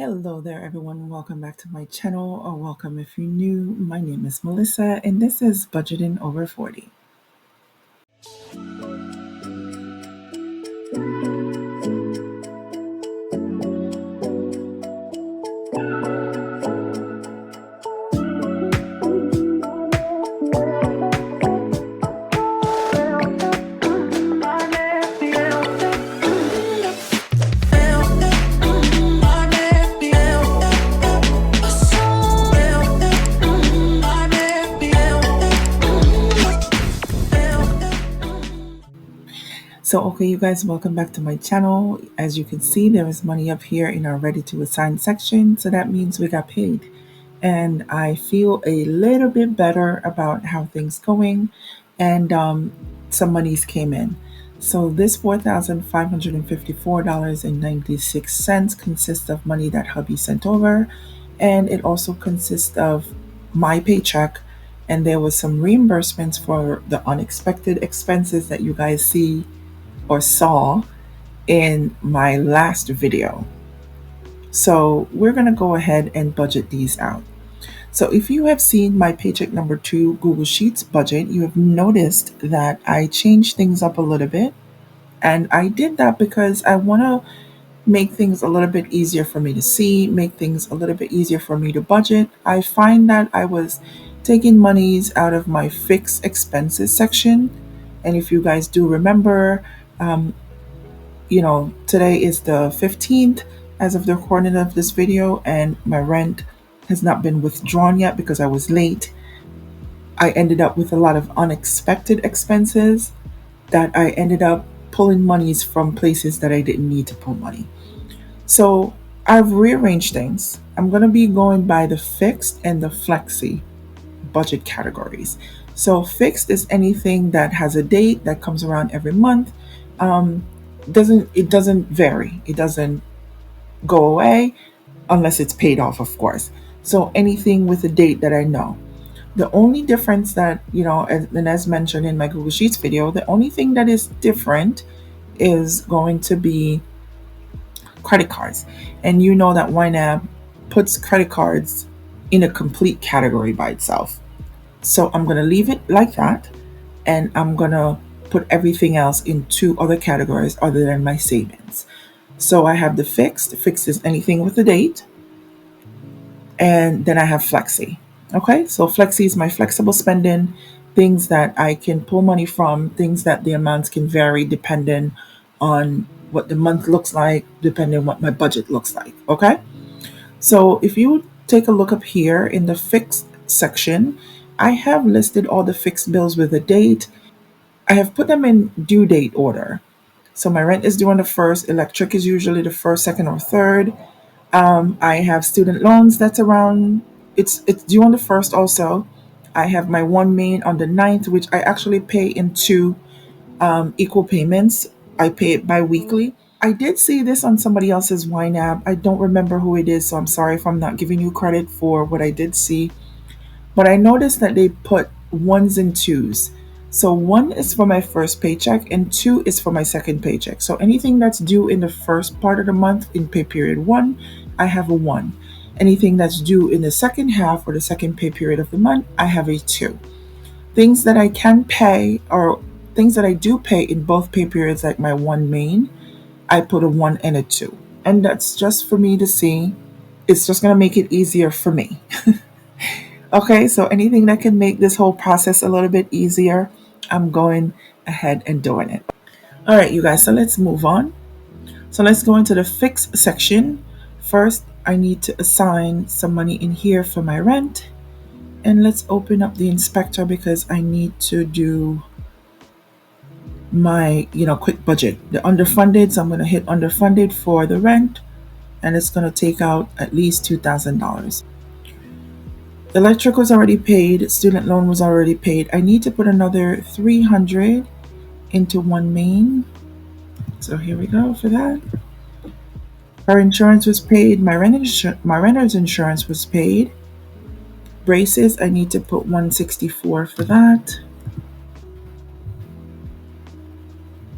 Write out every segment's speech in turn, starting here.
Hello there, everyone. Welcome back to my channel, or welcome if you're new. My name is Melissa, and this is Budgeting Over 40. Okay, you guys, welcome back to my channel. As you can see, there is money up here in our ready to assign section. So that means we got paid. And I feel a little bit better about how things going. And some monies came in. So this $4,554.96 consists of money that hubby sent over. And it also consists of my paycheck. And there was some reimbursements for the unexpected expenses that you guys see or saw in my last video. So we're going to go ahead and budget these out. So if you have seen my paycheck number 2 Google Sheets budget, you have noticed that I changed things up a little bit. And I did that because I want to make things a little bit easier for me to see, make things a little bit easier for me to budget. I find that I was taking monies out of my fixed expenses section. And if you guys do remember, today is the 15th as of the recording of this video, and my rent has not been withdrawn yet because I was late. I ended up with a lot of unexpected expenses that I ended up pulling monies from places that I didn't need to pull money. So I've rearranged things. I'm going to be going by the fixed and the flexi budget categories. So fixed is anything that has a date that comes around every month. It doesn't vary. It doesn't go away unless it's paid off, of course. So anything with a date that I know. The only difference that, as mentioned in my Google Sheets video, the only thing that is different is going to be credit cards. And you know that Ynab puts credit cards in a complete category by itself. So I'm going to leave it like that, and I'm going to put everything else in 2 other categories other than my savings. So I have the fixed. Fixed is anything with a date. And then I have flexi. Okay, so flexi is my flexible spending, things that I can pull money from, things that the amounts can vary depending on what the month looks like, depending on what my budget looks like. Okay, so if you take a look up here in the fixed section, I have listed all the fixed bills with a date. I have put them in due date order. So my rent is due on the 1st, electric is usually the 1st, 2nd, or 3rd. I have student loans that's around, it's due on the 1st also. I have my one main on the 9th, which I actually pay in 2 equal payments. I pay it bi-weekly. I did see this on somebody else's Ynab. I don't remember who it is, so I'm sorry if I'm not giving you credit for what I did see. But I noticed that they put 1s and 2s. So 1 is for my first paycheck and 2 is for my second paycheck. So anything that's due in the first part of the month in pay period 1, I have a 1. Anything that's due in the second half or the second pay period of the month, I have a 2. Things that I can pay, or things that I do pay in both pay periods, like my one main, I put a 1 and a 2. And that's just for me to see. It's just going to make it easier for me. Okay, so anything that can make this whole process a little bit easier, I'm going ahead and doing it. All right, you guys, so let's move on. So let's go into the fixed section. First, I need to assign some money in here for my rent. And let's open up the inspector because I need to do my, quick budget. The underfunded, so I'm going to hit underfunded for the rent. And it's going to take out at least $2,000. Electric was already paid. Student loan was already paid. I need to put another $300 into one main. So here we go for that. Her insurance was paid. My renter's insurance was paid. Braces, I need to put $164 for that.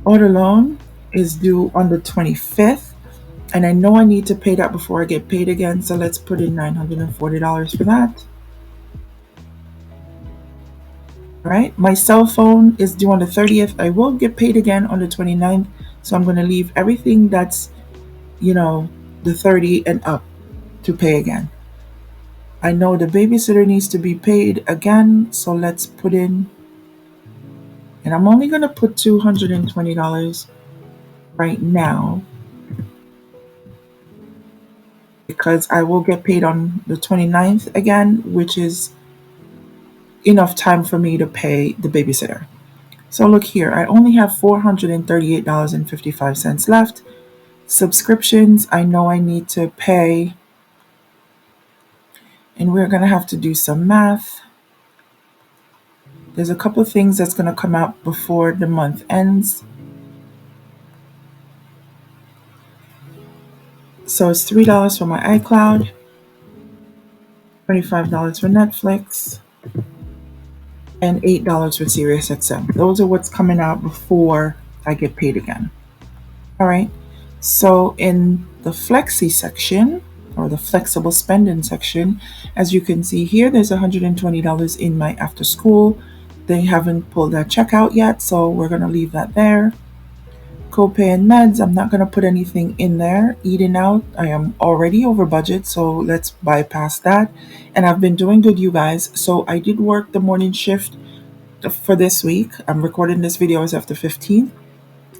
Auto loan is due on the 25th. And I know I need to pay that before I get paid again, so let's put in $940 for that. All right, my cell phone is due on the 30th. I will get paid again on the 29th, so I'm going to leave everything that's, you know, the 30 and up to pay again. I know the babysitter needs to be paid again, so let's put in, and I'm only going to put $220 right now because I will get paid on the 29th again, which is enough time for me to pay the babysitter. So look here, I only have $438.55 left. Subscriptions, I know I need to pay, and we're going to have to do some math. There's a couple of things that's going to come out before the month ends. So it's $3 for my iCloud, $25 for Netflix, and $8 for SiriusXM. Those are what's coming out before I get paid again. All right. So in the flexi section, or the flexible spending section, as you can see here, there's $120 in my after school. They haven't pulled that check out yet, so we're going to leave that there. Copay and meds, I'm not going to put anything in there. Eating out, I am already over budget, so let's bypass that. And I've been doing good, you guys. So I did work the morning shift for this week. I'm recording this video as of the 15th.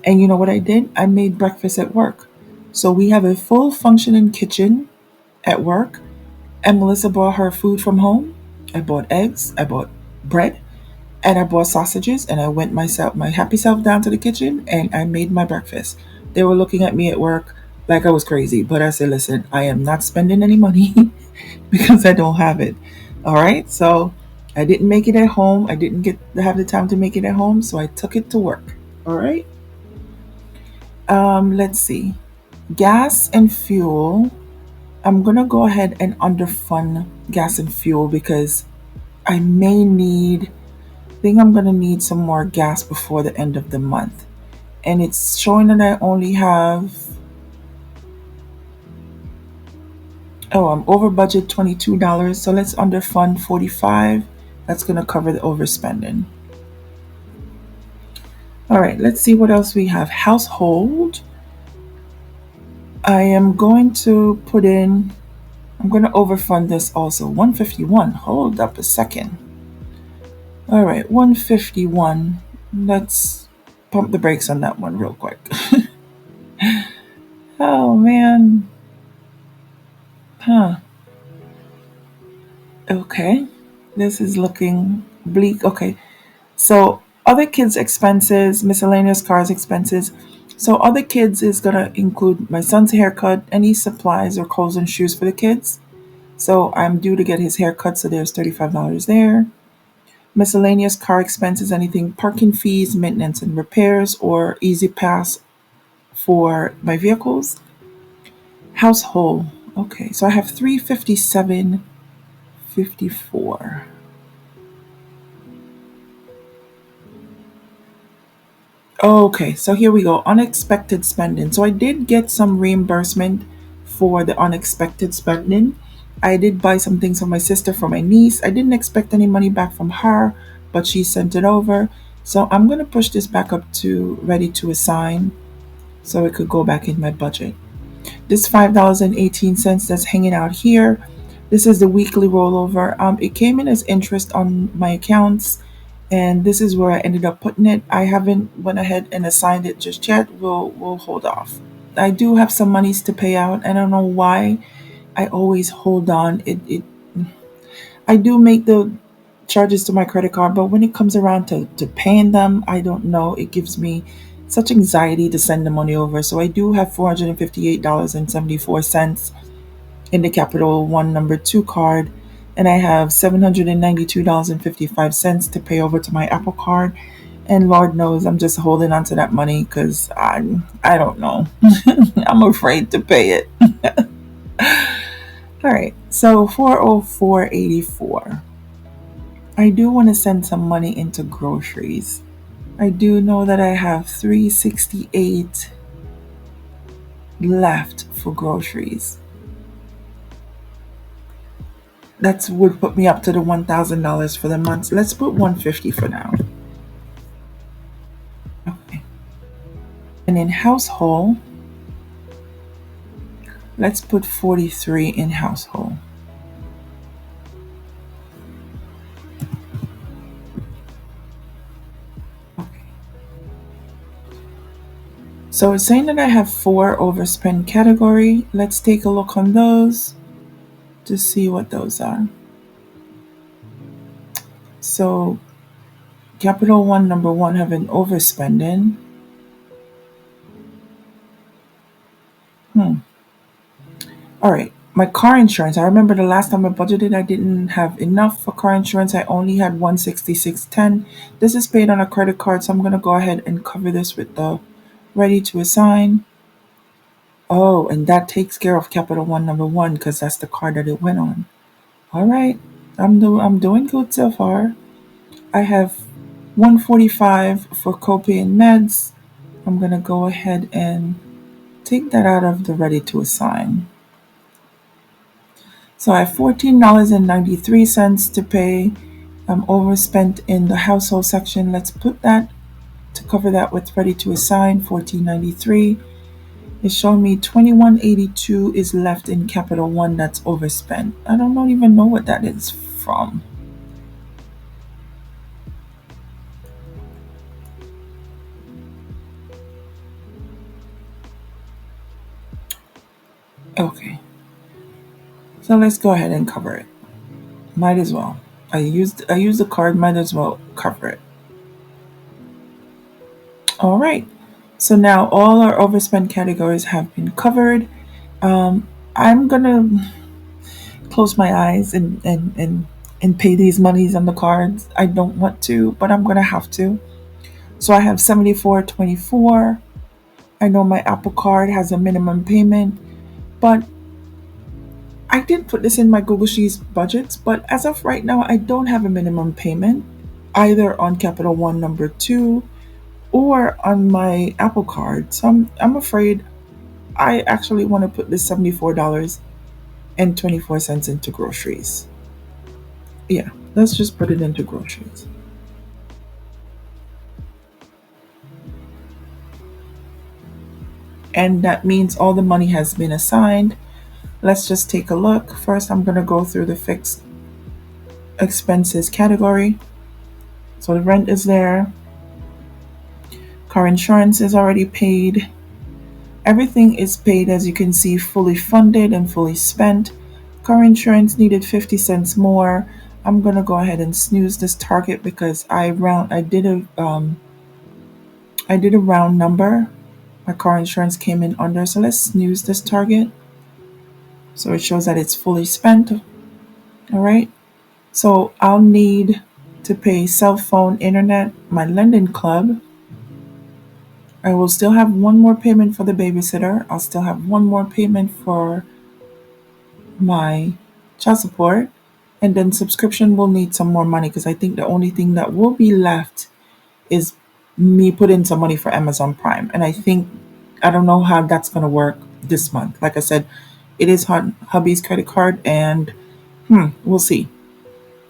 And you know what I did? I made breakfast at work. So we have a full functioning kitchen at work. And Melissa bought her food from home. I bought eggs, I bought bread, and I bought sausages, and I went my happy self down to the kitchen and I made my breakfast. They were looking at me at work like I was crazy, but I said, listen, I am not spending any money because I don't have it. All right. So I didn't make it at home. I didn't get to have the time to make it at home. So I took it to work. All right. Let's see. Gas and fuel. I'm going to go ahead and underfund gas and fuel because I think I'm going to need some more gas before the end of the month. And it's showing that I only have, I'm over budget $22. So let's underfund $45. That's going to cover the overspending. All right, let's see what else we have. Household. I am going to I'm going to overfund this also. 151. Hold up a second. All right, 151. Let's pump the brakes on that one real quick. Oh, man. Huh. Okay. This is looking bleak. Okay. So, other kids' expenses, miscellaneous cars expenses. So, other kids is going to include my son's haircut, any supplies or clothes and shoes for the kids. So, I'm due to get his haircut, so there's $35 there. Miscellaneous car expenses, anything parking fees, maintenance and repairs, or Easy Pass for my vehicles. Household. Okay, so I have $357.54. Okay, so here we go. Unexpected spending. So I did get some reimbursement for the unexpected spending. I did buy some things for my sister, for my niece. I didn't expect any money back from her, but she sent it over. So I'm going to push this back up to ready to assign so it could go back in my budget. This $5.18 that's hanging out here, this is the weekly rollover. It came in as interest on my accounts, and this is where I ended up putting it. I haven't went ahead and assigned it just yet. We'll hold off. I do have some monies to pay out. I don't know why I always hold on. I do make the charges to my credit card, but when it comes around to paying them, I don't know. It gives me such anxiety to send the money over. So I do have $458.74 in the Capital One number 2 card, and I have $792.55 to pay over to my Apple card. And Lord knows I'm just holding on to that money because I don't know. I'm afraid to pay it. All right, so 404.84. I do want to send some money into groceries. I do know that I have 368 left for groceries. That would put me up to the $1,000 for the month. Let's put 150 for now. Okay. And in household, let's put 43 in household. Okay. So it's saying that I have 4 overspend category. Let's take a look on those to see what those are. So Capital One, number one, have an overspending. All right. My car insurance. I remember the last time I budgeted, I didn't have enough for car insurance. I only had 166.10. This is paid on a credit card, so I'm gonna go ahead and cover this with the ready to assign. Oh, and that takes care of Capital One number one because that's the card that it went on. All right. I'm doing good so far. I have 145 for copay and meds. I'm gonna go ahead and take that out of the ready to assign. So I have $14.93 to pay. I'm overspent in the household section. Let's put that to cover that with ready to assign, $14.93. It's showing me $21.82 is left in Capital One that's overspent. I don't even know what that is from. Okay. So let's go ahead and cover it. Might as well. I used the card, might as well cover it. All right. So now all our overspend categories have been covered. I'm gonna close my eyes and pay these monies on the cards. I don't want to, but I'm gonna have to. So I have 74.24. I know my Apple Card has a minimum payment, but I did put this in my Google Sheets budgets, but as of right now, I don't have a minimum payment either on Capital One number two or on my Apple Card. So I'm afraid I actually want to put this $74.24 into groceries. Yeah, let's just put it into groceries. And that means all the money has been assigned. Let's just take a look. First, I'm going to go through the fixed expenses category. So the rent is there. Car insurance is already paid. Everything is paid, as you can see, fully funded and fully spent. Car insurance needed 50 cents more. I'm going to go ahead and snooze this target because I did a round number. My car insurance came in under, so let's snooze this target. So it shows that it's fully spent. All right. So I'll need to pay cell phone, internet, my lending club. I will still have one more payment for the babysitter. I'll still have one more payment for my child support. And then subscription will need some more money because I think the only thing that will be left is me putting some money for Amazon Prime. And I don't know how that's going to work this month. Like I said, it is hubby's credit card and we'll see.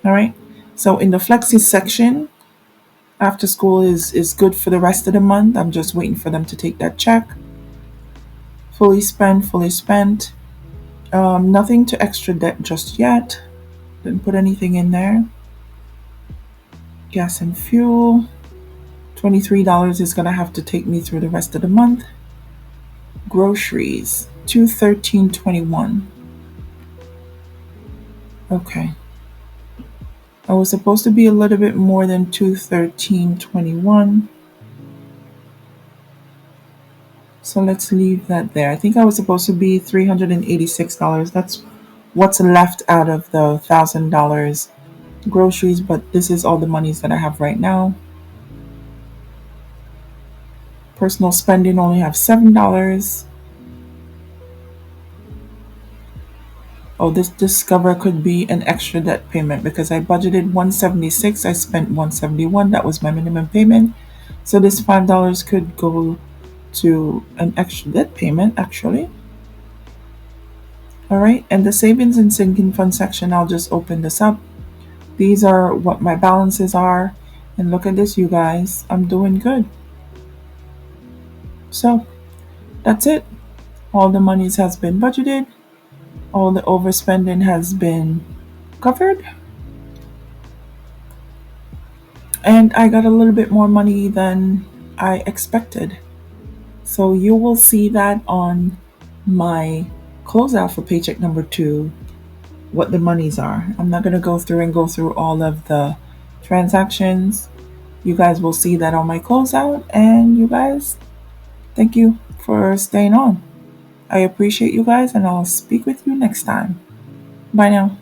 All right. So in the flexi section, after school is good for the rest of the month. I'm just waiting for them to take that check. Fully spent, fully spent. Nothing to extra debt just yet. Didn't put anything in there. Gas and fuel. $23 is going to have to take me through the rest of the month. Groceries, $213.21. Okay. I was supposed to be a little bit more than $213.21. So let's leave that there. I think I was supposed to be $386. That's what's left out of the $1,000 groceries, but this is all the monies that I have right now. Personal spending only have $7. Oh, this Discover could be an extra debt payment because I budgeted $176. I spent $171. That was my minimum payment. So this $5 could go to an extra debt payment, actually. All right, and the savings and sinking fund section, I'll just open this up. These are what my balances are. And look at this, you guys. I'm doing good. So that's it. All the monies has been budgeted. All the overspending has been covered. And I got a little bit more money than I expected. So you will see that on my closeout for paycheck number 2, what the monies are. I'm not going to go through all of the transactions. You guys will see that on my closeout. And you guys, thank you for staying on. I appreciate you guys, and I'll speak with you next time. Bye now.